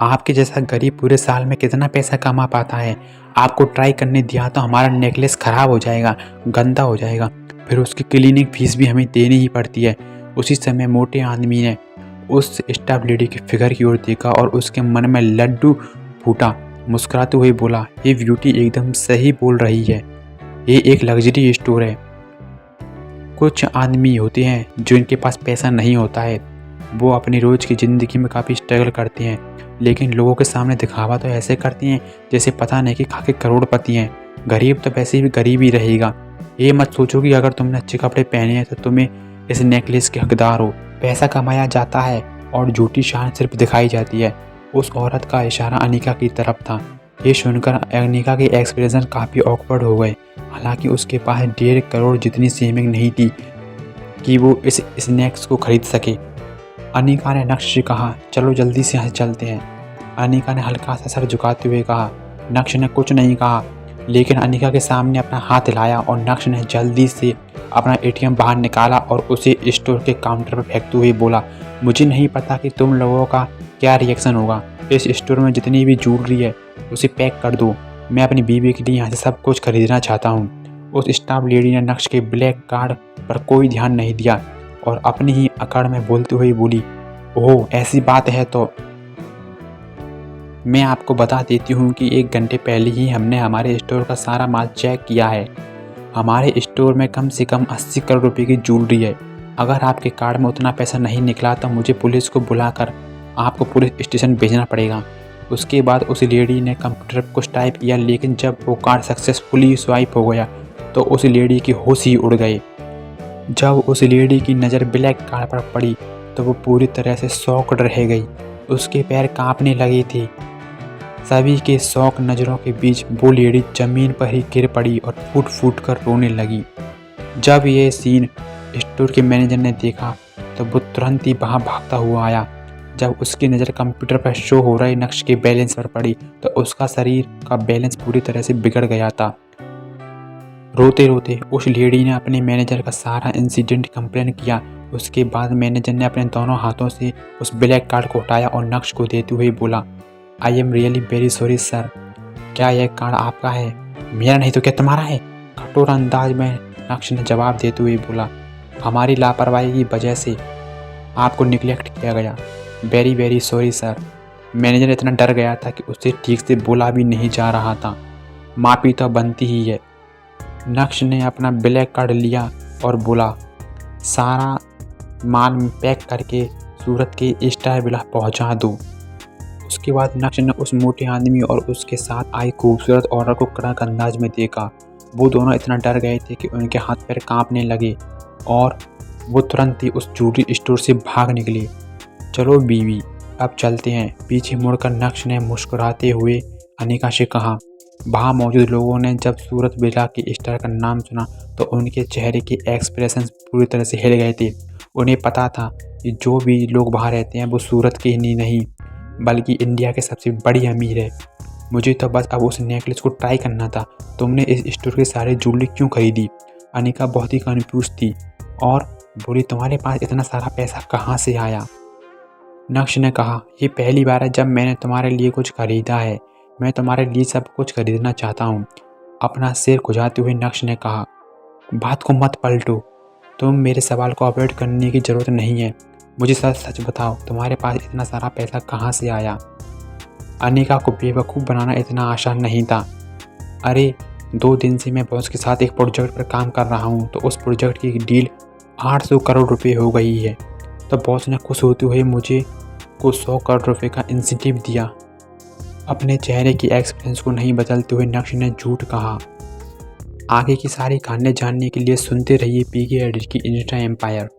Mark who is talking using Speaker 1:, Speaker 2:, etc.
Speaker 1: आपके जैसा गरीब पूरे साल में कितना पैसा कमा पाता है? आपको ट्राई करने दिया तो हमारा नेकलेस ख़राब हो जाएगा, गंदा हो जाएगा, फिर उसकी क्लीनिंग फीस भी हमें देनी ही पड़ती है। उसी समय मोटे आदमी ने उस स्टाफ लेडी की फिगर की ओर देखा और उसके मन में लड्डू फूटा। मुस्कुराते हुए बोला, ये ब्यूटी एकदम सही बोल रही है, ये एक लग्जरी स्टोर है। कुछ आदमी होते हैं जिनके पास पैसा नहीं होता है, वो अपनी रोज़ की ज़िंदगी में काफ़ी स्ट्रगल करते हैं, लेकिन लोगों के सामने दिखावा तो ऐसे करती हैं जैसे पता नहीं कि खाके करोड़पति हैं। गरीब तो वैसे भी गरीब ही रहेगा। ये मत सोचो कि अगर तुमने अच्छे कपड़े पहने हैं तो तुम्हें इस नेकलेस के हकदार हो। पैसा कमाया जाता है और झूठी शान सिर्फ दिखाई जाती है। उस औरत का इशारा अनिका की तरफ था। ये सुनकर अनिका के एक्सप्रेशन काफ़ी ऑकवर्ड हो गए। हालांकि उसके पास 1.5 करोड़ जितनी सेविंग नहीं थी कि वो इस स्नैक्स को खरीद सके। अनिका ने नक्श से कहा, चलो जल्दी से यहाँ चलते हैं। अनिका ने हल्का सा सर झुकाते हुए कहा। नक्श ने कुछ नहीं कहा, लेकिन अनिका के सामने अपना हाथ हिलाया और नक्श ने जल्दी से अपना एटीएम बाहर निकाला और उसे स्टोर के काउंटर पर फेंकते हुए बोला, मुझे नहीं पता कि तुम लोगों का क्या रिएक्शन होगा। इस स्टोर में जितनी भी ज्वेलरी है उसे पैक कर दो। मैं अपनी बीवी के लिए यहाँ से सब कुछ खरीदना चाहता हूँ। उस स्टाफ लेडी ने नक्श के ब्लैक कार्ड पर कोई ध्यान नहीं दिया और अपनी ही अकड़ में बोलते हुए बोली, ओह ऐसी बात है तो मैं आपको बता देती हूँ कि 1 घंटे पहले ही हमने हमारे स्टोर का सारा माल चेक किया है। हमारे स्टोर में कम से कम 80 करोड़ रुपए की ज्वेलरी है। अगर आपके कार्ड में उतना पैसा नहीं निकला तो मुझे पुलिस को बुलाकर आपको पुलिस स्टेशन भेजना पड़ेगा। उसके बाद उस लेडी ने कंप्यूटर पर कुछ टाइप किया, लेकिन जब वो कार्ड सक्सेसफुली स्वाइप हो गया तो उस लेडी की होश ही उड़ गए। जब उस लेडी की नज़र ब्लैक कार्ड पर पड़ी तो वो पूरी तरह से शॉक्ड रह गई। उसके पैर कांपने लगे थे। सभी के शौक नज़रों के बीच वो लेडी ज़मीन पर ही गिर पड़ी और फूट फूट कर रोने लगी। जब ये सीन स्टोर के मैनेजर ने देखा तो वो तुरंत ही वहाँ भागता हुआ आया। जब उसकी नज़र कंप्यूटर पर शो हो रहे नक्श के बैलेंस पर पड़ी तो उसका शरीर का बैलेंस पूरी तरह से बिगड़ गया था। रोते रोते उस लेडी ने अपने मैनेजर का सारा इंसिडेंट कंप्लेन किया। उसके बाद मैनेजर ने अपने दोनों हाथों से उस ब्लैक कार्ड को हटाया और नक्श को देते हुए बोला, I am really very sorry sir. क्या यह कार्ड आपका है? मेरा नहीं तो क्या तुम्हारा है? कठोर अंदाज में नक्श ने जवाब देते हुए बोला, हमारी लापरवाही की वजह से आपको निगलेक्ट किया गया। Very very sorry sir. Manager इतना डर गया था कि उससे ठीक से बोला भी नहीं जा रहा था। माफ़ी तो बनती ही है। नक्श ने अपना ब्लैक कार्ड लिया और बोला, सारा माल पैक करके सूरत के स्टार विला पहुंचा दो। उसके बाद नक्श ने उस मोटे आदमी और उसके साथ आई खूबसूरत औरत को कड़क अंदाज में देखा। वो दोनों इतना डर गए थे कि उनके हाथ पैर कांपने लगे और वो तुरंत ही उस ज्वेलरी स्टोर से भाग निकले। चलो बीवी, अब चलते हैं। पीछे मुड़कर नक्श ने मुस्कुराते हुए अनिका से कहा। वहाँ मौजूद लोगों ने जब सूरत विला के स्टार का नाम सुना तो उनके चेहरे के एक्सप्रेशन पूरी तरह से हिल गए थे। उन्हें पता था कि जो भी लोग वहाँ रहते हैं वो सूरत के ही नहीं बल्कि इंडिया के सबसे बड़ी अमीर है। मुझे तो बस अब उस नेकलेस को ट्राई करना था। तुमने इस स्टोर के सारे ज्वेलरी क्यों खरीदी? अनिका बहुत ही कन्फ्यूज थी और बोली, तुम्हारे पास इतना सारा पैसा कहाँ से आया? नक्श ने कहा, ये पहली बार है जब मैंने तुम्हारे लिए कुछ खरीदा है। मैं तुम्हारे लिए सब कुछ खरीदना चाहता हूँ। अपना सिर खुजाते हुए नक्श ने कहा, बात को मत पलटो। तुम मेरे सवाल को अवॉइड करने की ज़रूरत नहीं है। मुझे सच सच बताओ, तुम्हारे पास इतना सारा पैसा कहाँ से आया? अनिका को बेवकूफ़ बनाना इतना आसान नहीं था। अरे 2 दिन से मैं बॉस के साथ एक प्रोजेक्ट पर काम कर रहा हूँ, तो उस प्रोजेक्ट की डील 800 करोड़ रुपए हो गई है। तो बॉस ने खुश होते हुए मुझे कुछ 100 करोड़ रुपए का इंसेंटिव दिया। अपने चेहरे की एक्सप्रेशन को नहीं बदलते हुए नक्श ने झूठ कहा। आगे की सारी कहानी जानने के लिए सुनते रहिए पीके एडिट की इंस्टा एम्पायर।